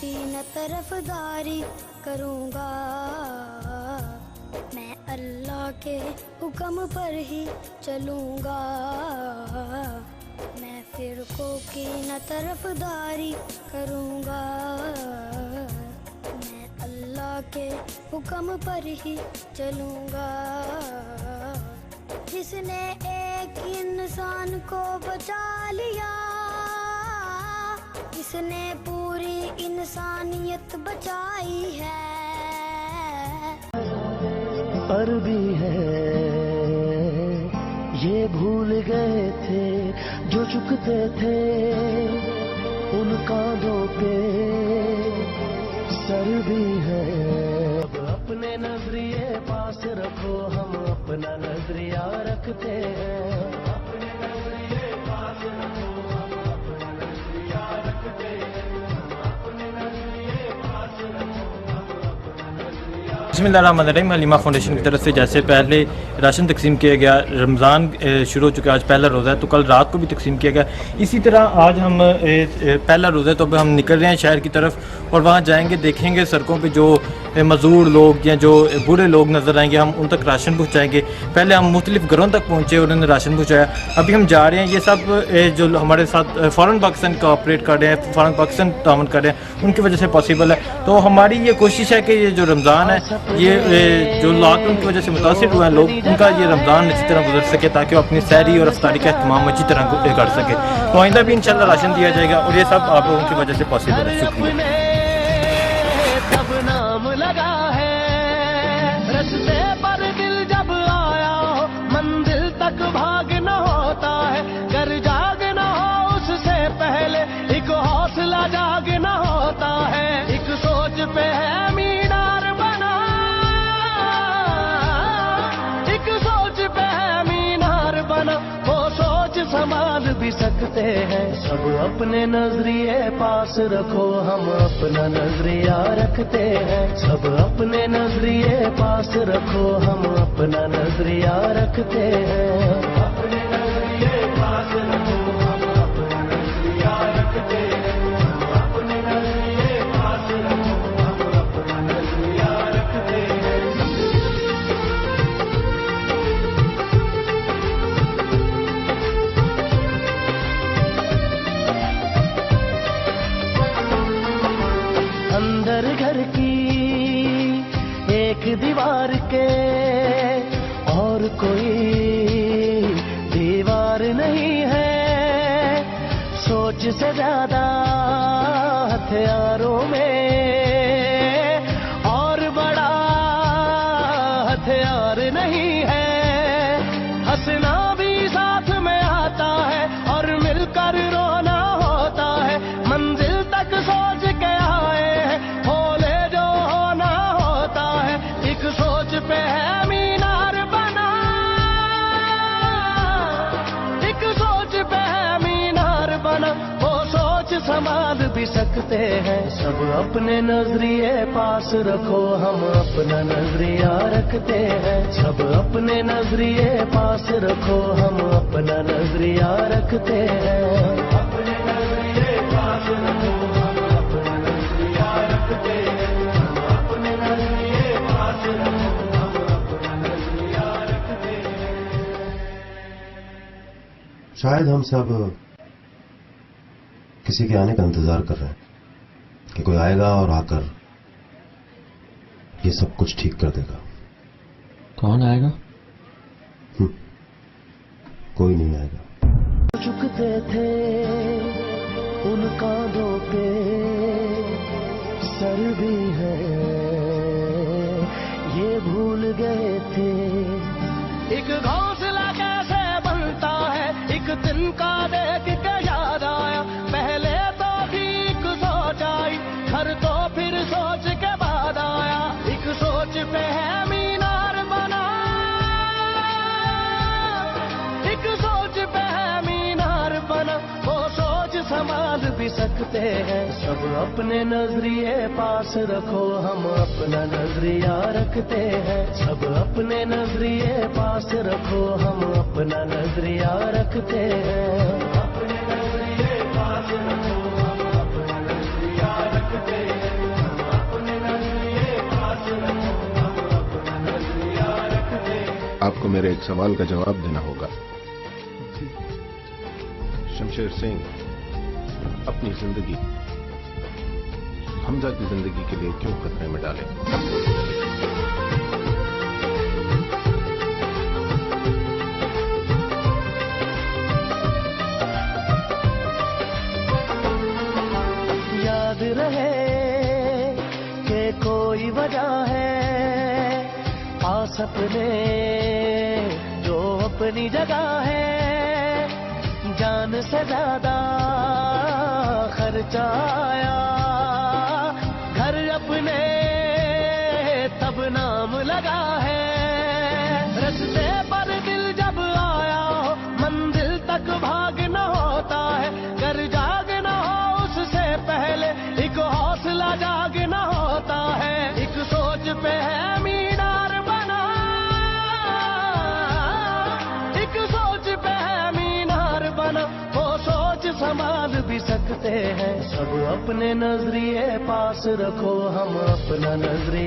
की न तरफदारी करूँगा, मैं अल्लाह के हुक्म पर ही चलूँगा। मैं फिरकों की न तरफदारी करूँगा, मैं अल्लाह के हुक्म पर ही चलूँगा। जिसने एक इंसान को बचा लिया, जिसने पूरी इंसानियत बचाई है। पर भी है ये भूल गए थे जो झुकते थे उन कांधों पे सर भी है। अब अपने नजरिए पास रखो, हम अपना नजरिया रखते हैं। अपने नजरिए पास रखो, हम अपना नजरिया रखते हैं। अपने नजरिए पास रखो, हम अपना नजरिया। बिस्मिल्लाहिर्रहमानिर्रहीम। हलीमा फाउंडेशन की तरफ से जैसे पहले राशन तकसीम किया गया, रमज़ान शुरू हो चुका है, आज पहला रोज़ा है तो कल रात को भी तकसीम किया गया। इसी तरह आज हम पहला रोज़ा है तो अब हम निकल रहे हैं शहर की तरफ और वहाँ जाएंगे, देखेंगे सड़कों पे जो मज़दूर लोग या जो बूढ़े लोग नज़र आएंगे, हम उन तक राशन पहुँचाएँगे। पहले हम मुख्तलिफ़ घरों तक पहुँचे और उन्होंने राशन पहुँचाया। अभी हम जा रहे हैं, ये सब जो हमारे साथ फ़ौरन पाकिस्तान का ऑपरेट कर रहे हैं, फ़ौरन पाकिस्तान तावन कर रहे हैं, उनकी वजह से पॉसिबल है। तो हमारी ये कोशिश है कि ये जो रमज़ान है, ये जो लॉकडाउन की वजह से मुतासिर हुए हैं लोग, उनका ये रमज़ान अच्छी तरह गुजर सके ताकि वो अपनी सहरी और अफ्तारी का अहतमाम अच्छी तरह कर सके। तो आइंदा भी इंशाल्लाह राशन दिया जाएगा और ये सब आप लोगों की वजह से पॉसिबल है। शुक्रिया। तब नाम लगा है रस्ते पर दिल जब आया हो, मंजिल तक भागना होता है। घर जागना हो उससे पहले एक हौसला जागना होता है। एक सोच पे है मीनार बना, एक सोच पे है मीनार बना, वो सोच संभाल भी सकते हैं। सब अपने नजरिए पास रखो, हम अपना नजरिया रखते हैं। सब अपने नजरिए पास रखो, हम अपना नजरिया रखते हैं। अपने नजरिए पास रखो, हम अपना नजरिया रखते हैं। अपने नजरिए पास रखो, हम अपना नजरिया रखते हैं। अंदर घर की एक दीवार के और कोई दीवार नहीं है। सोच से ज्यादा हथियारों में और बड़ा हथियार नहीं है। हंसना भी साथ में आता है और मिलकर रोना होता है। मंजिल तक सोच के आए हैं, होले जो होना होता है। एक सोच पे है मीनार बना, एक सोच पे है मीनार बना, वो सोच संभाल भी सकते हैं। सब अपने नजरिए पास रखो, हम अपना नजरिया रखते हैं। सब अपने नजरिए पास रखो, हम अपना नजरिया रखते हैं। अपने नजरिए पास रखो, हम अपना नजरिया रखते हैं। अपने नजरिए पास रखो, हम अपना नजरिया रखते हैं। शायद हम सब किसी के आने का इंतजार कर रहे हैं कि कोई आएगा और आकर ये सब कुछ ठीक कर देगा। कौन आएगा? कोई नहीं आएगा। झुकते थे उन कांधों पे सर भी है, ये भूल गए थे। एक घोंसला कैसे बनता है, एक दिन का देख के याद आया। पहले तो ठीक सोच आई, घर तो फिर सोच के बाद आया। एक सोच पे है मीनार बना, एक सोच पे है मीनार बना, वो सोच संभाल भी सकते हैं। सब अपने नजरिए पास रखो, हम अपना नजरिया रखते हैं। सब अपने नजरिए पास रखो, हम अपना नजरिया रखते हैं। अपने नजरिए पास रखो, हम अपना नजरिया रखते हैं। आपको मेरे एक सवाल का जवाब देना होगा। शमशेर सिंह अपनी जिंदगी हमजा की जिंदगी के लिए क्यों खतरे में डाले? याद रहे कि कोई वजह है, पास अपने जो अपनी जगह है, जान से ज्यादा खर्चा आया, घर अपने तब नाम लगा है, रस्ते पर दिल जब आया हो, मंजिल तक भागना होता है, घर जागना हो उससे पहले एक हौसला जागना होता है, एक सोच पे है मीनार बना, एक सोच पे है मीनार बना, वो सोच संभाल भी सकते हैं, सब अपने नजरिए पास रखो, हम अपना नजरिया